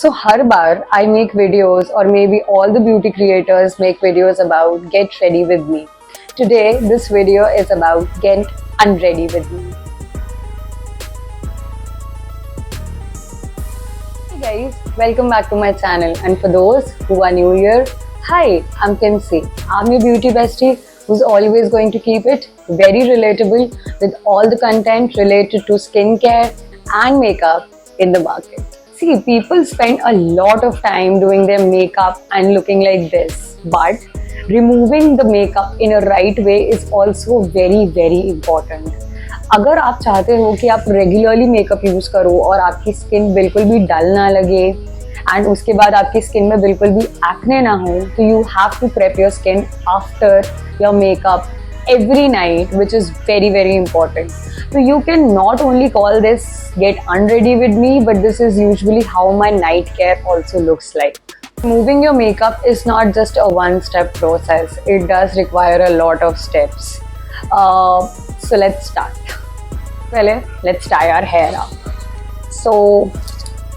So her bar I make videos or maybe all the beauty creators make videos about get ready with me. Today this video is about get unready with me. Hey guys, welcome back to my channel, and for those who are new here, hi, I'm Kimsey. I'm your beauty bestie who's always going to keep it very relatable with all the content related to skincare and makeup in the market. See, people spend a lot of time doing their makeup and looking like this, but removing the makeup in a right way is also very important. अगर आप चाहते हो कि आप regularly makeup use करो और आपकी skin बिल्कुल भी डल ना लगे एंड उसके बाद आपकी स्किन में बिल्कुल भी एक्ने ना हो, तो you have to prep your skin after your makeup every night, which is very important. So you can not only call this get unready with me, but this is usually how my night care also looks like. Removing your makeup is not just a one-step process. It does require a lot of steps. So let's start. Well, let's tie our hair up. So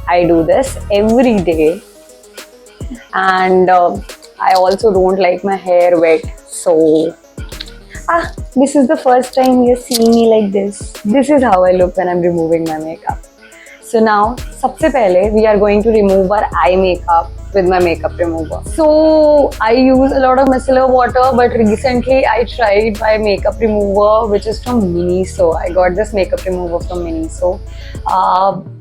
I do this every day, and I also don't like my hair wet. So this is the first time you're seeing me like this. This is how I look when I'm removing my makeup. So now, सबसे पहले we are going to remove our eye makeup with my makeup remover. So I use a lot of micellar water, but recently I tried my makeup remover, which is from Miniso. I got this makeup remover from Miniso.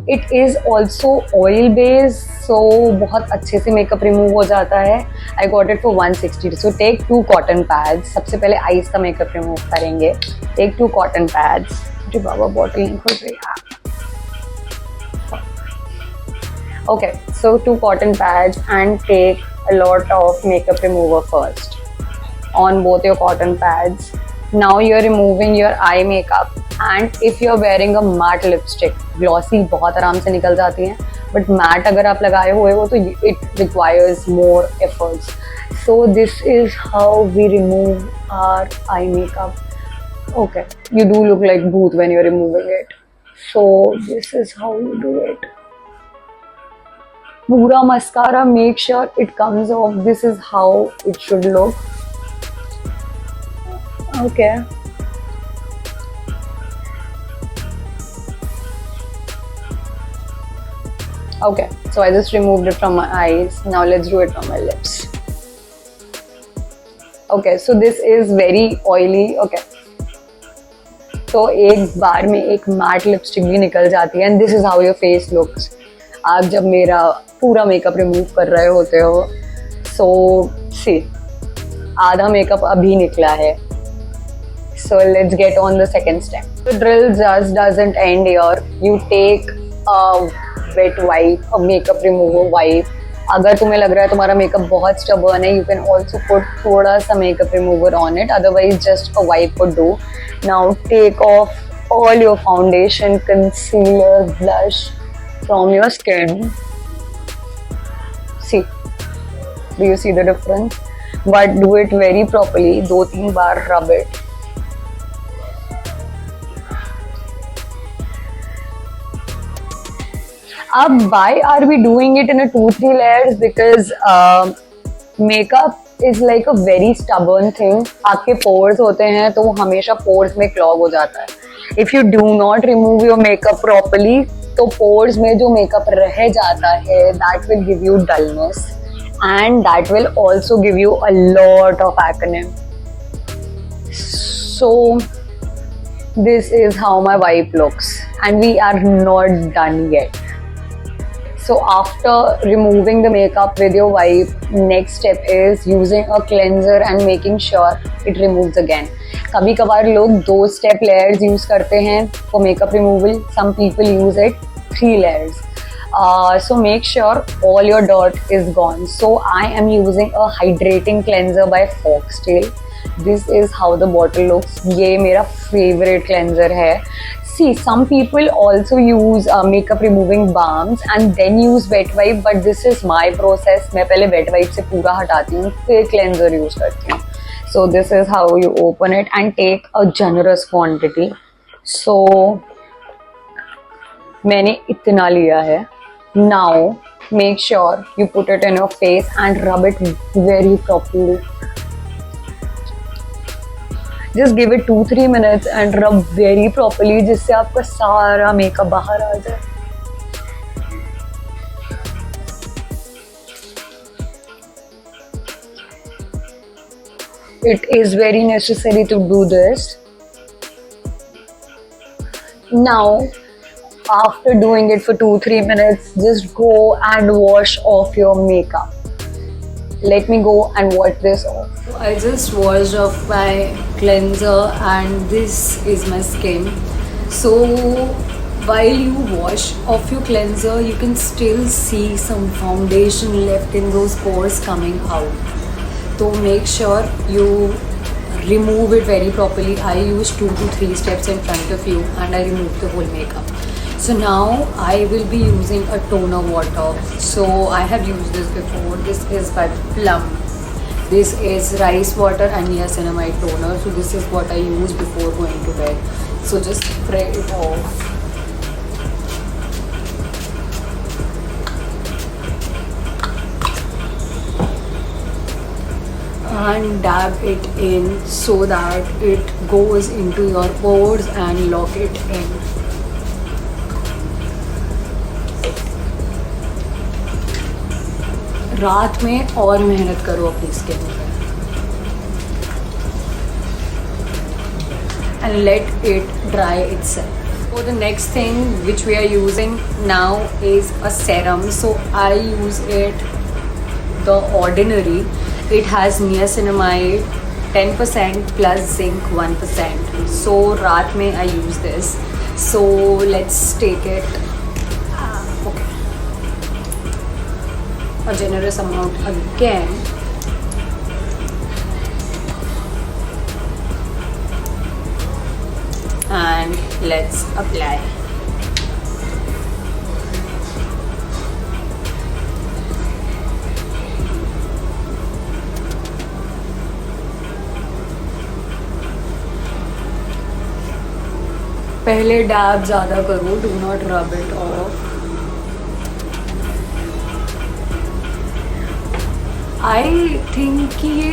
It is also oil based, so बहुत अच्छे से makeup remove हो जाता है. I got it for 160. So take 2 cotton pads. सबसे पहले eyes का makeup remove करेंगे. Take 2 cotton pads. जी बाबा bottle नहीं खुल रही है. Okay, so 2 cotton pads and take a lot of makeup remover first on both your cotton pads. Now you're removing your eye makeup, and if you're wearing a matte lipstick, glossy बहुत आराम से निकल जाती हैं, but matte अगर आप लगाए हुए हो तो it requires more efforts. So this is how we remove our eye makeup. Okay, you do look like Bhoot when you're removing it. So this is how you do it. Pura mascara, make sure it comes off. This is how it should look. Okay. Okay, so I just removed it from my eyes. Now let's do it from my lips. Okay, so this is very oily. Okay. तो एक बार में एक matte lipstick भी निकल जाती है, and this is how your face looks. आप जब मेरा पूरा मेकअप रिमूव कर रहे होते हो, सो सी आधा मेकअप अभी निकला है. So let's get on the second step. The drill just doesn't end here. You take a wet wipe, a makeup remover wipe. अगर तुम्हें लग रहा है तुम्हारा मेकअप बहुत स्टबर्न है, यू कैन ऑल्सो पुट थोड़ा सा makeup remover on it, otherwise just a wipe would do. Now take off all your foundation, concealer, blush from your skin. See, do you see the difference? But do it very properly. 2-3 bar rub it. अब why are we doing it in a 2-3 layers? Because makeup is like a very stubborn thing. आपके pores होते हैं तो वो हमेशा pores में clog हो जाता है. If you do not remove your makeup properly, तो pores में जो makeup रह जाता है, that will give you dullness, and that will also give you a lot of acne. So this is how my wipe looks, and we are not done yet. So after removing the makeup with your wipe, next step is using a cleanser and making sure it removes again. कभी कभार लोग 2 step layers use करते हैं for makeup removal. Some people use it 3 layers. So make sure all your dirt is gone. So I am using a hydrating cleanser by Foxtail. This is how the bottle looks. ये मेरा favorite cleanser है. See, some people also use makeup removing balms and then use wet wipe, but this is my process. मैं पहले wet wipe से पूरा हटाती हूँ, फिर cleanser use करती हूँ. So this is how you open it and take a generous quantity. So मैंने इतना लिया है. Now make sure you put it in your face and rub it very properly. Just give it 2-3 minutes and rub very properly जिससे आपका सारा makeup बाहर आ जाए. It is very necessary to do this. Now, after doing it for 2-3 minutes, just go and wash off your makeup. Let me go and wash this off. I just washed off my cleanser and this is my skin. So while you wash off your cleanser, you can still see some foundation left in those pores coming out. So make sure you remove it very properly. I use 2 to 3 steps in front of you and I remove the whole makeup. So now I will be using a toner water. So I have used this before. This is by Plum. This is rice water and niacinamide toner. So this is what I use before going to bed. So just spray it off. And dab it in so that it goes into your pores and lock it in. रात में और मेहनत करो अपनी skin पे and let it dry itself. So the next thing which we are using now is a serum. So I use it the Ordinary. It has niacinamide 10% plus zinc 1%. So रात में I use this. So let's take it. Okay. A generous amount again. And let's apply. पहले dab ज़्यादा करो, do not rub it off. I think कि ये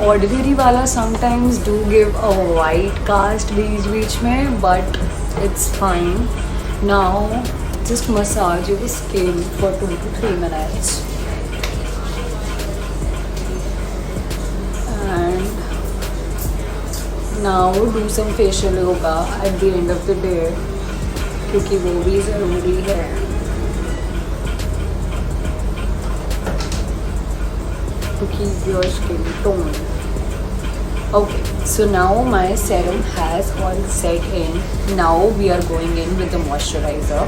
Ordinary वाला sometimes do give a white cast बीच में, but it's fine. Now just massage your skin for 2 to 3 minutes. And now do some facial yoga at the end of the day क्योंकि वो भी ज़रूरी है. To keep your skin toned. Okay, so now my serum has all set in. Now we are going in with the moisturizer.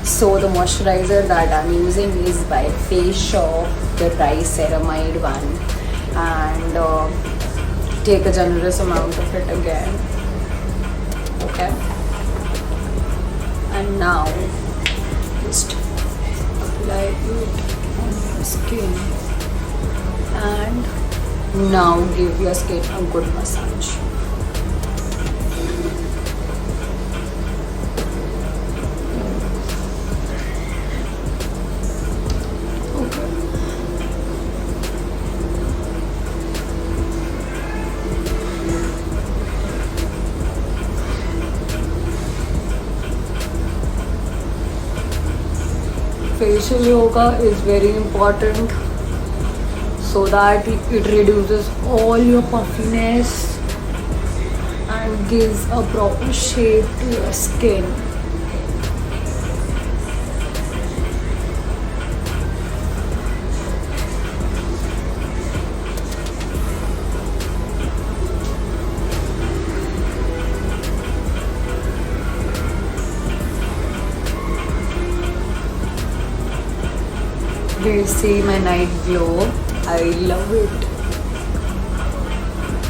So the moisturizer that I'm using is by Face Shop, the rice ceramide one, and take a generous amount of it again. Okay, and now just apply it on your skin. And now give your skin a good massage. Okay. Facial yoga is very important, so that it reduces all your puffiness and gives a proper shape to your skin. Do you see my night glow? I love it.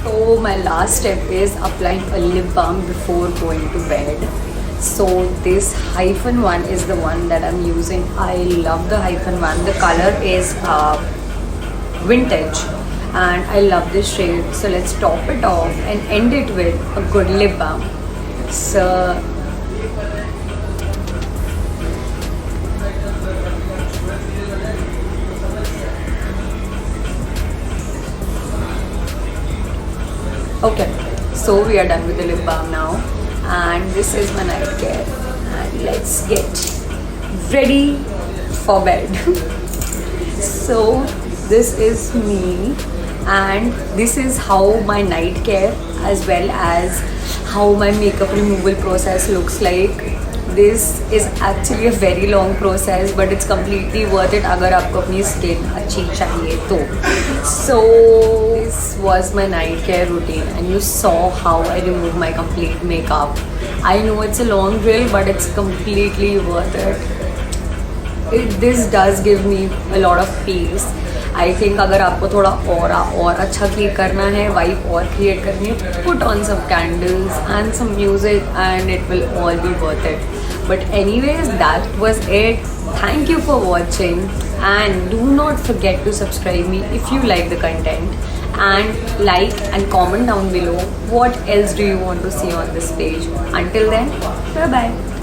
So my last step is applying a lip balm before going to bed. So this Hyphen one is the one that I'm using. I love the Hyphen one. The color is vintage and I love this shade. So let's top it off and end it with a good lip balm. So Okay, so we are done with the lip balm now, and this is my night care, and let's get ready for bed. So this is me, and this is how my night care as well as how my makeup removal process looks like. This is actually a very long process, but it's completely worth it अगर आपको अपनी skin अच्छी चाहिए तो. So this was my night care routine, and you saw how I remove my complete makeup. I know it's a long drill, but it's completely worth it. This does give me a lot of peace. I think अगर आपको थोड़ा और अच्छा create करना है, vibe और create करनी है, put on some candles and some music and it will all be worth it. But anyways, that was it. Thank you for watching, and do not forget to subscribe me if you like the content, and like and comment down below what else do you want to see on this page. Until then, bye bye.